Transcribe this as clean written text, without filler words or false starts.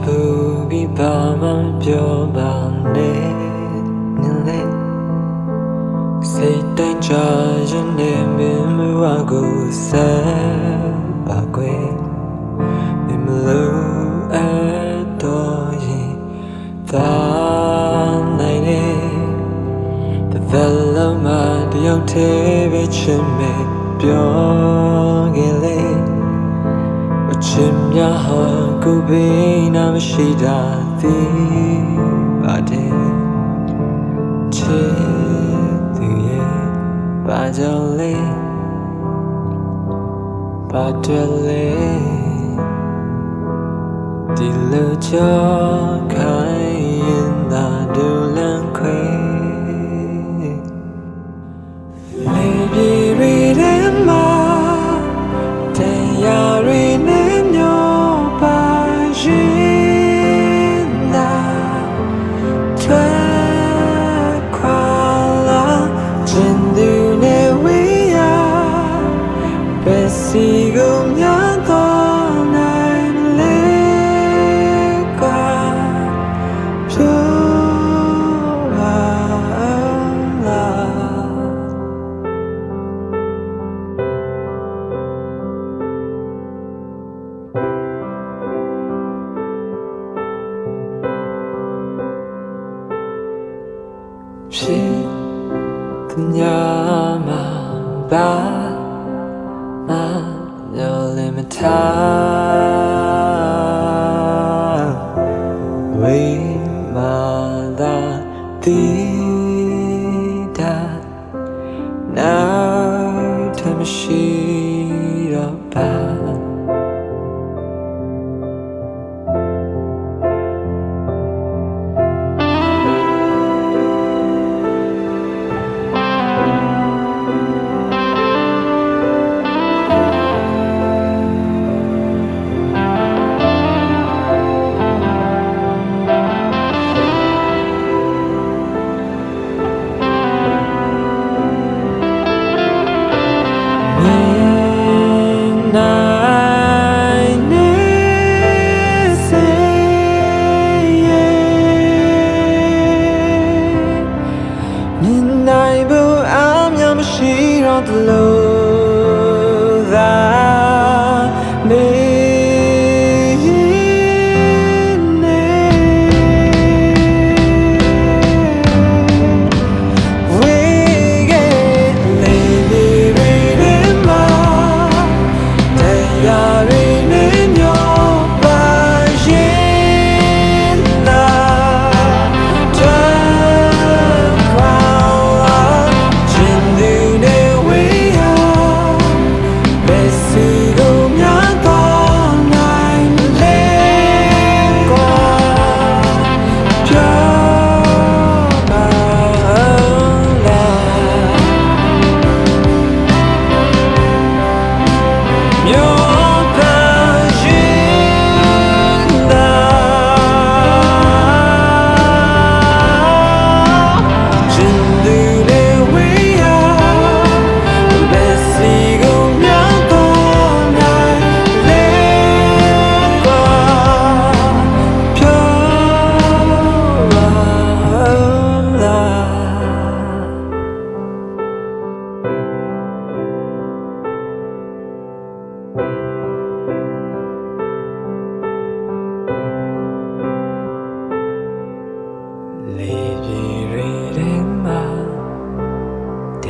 ပူပြီးဘာမှပြောပါနဲ့နင်လေစိတ်တိုင်းကြရင်နေမင်းမဝကိုစမ်းပါကွယ်မင်းမလို့အတော့ရင်သာနိုင်နေတစ်သက်လုံးမှတယောက်တည်းပဲချင်မယ်ပြောခဲ့လေချင်များဟာကိုယ်ဘေးနာမရှိတာသိပါတယ်ချစ်သူရဲ့ဘာကြောင့်လဲဘာတွေလဲဒီလိုကြောက်ခိုင်းရင်သာဒူလန်ခွေလေပြေရီထဲမှာတရားရီနဲ့မျောပါရင်သာထွက်ခွာလာခြင်းသူနဲ့ဝေးရပဲစီကိုများတော့နိုင်လေကွာပြောပါလားဖြစ်သူများမှာဘာမှမျော်လင့်မထားဝေးမှသာသိတာနောက်ထပ်မရှိတော့ပါရှိတော့သလိုသာနေဝေးခဲ့လေဒီရီထဲမှာတရားရီနဲ့မျောပါရင်သာလေပြေရီထဲမှာတ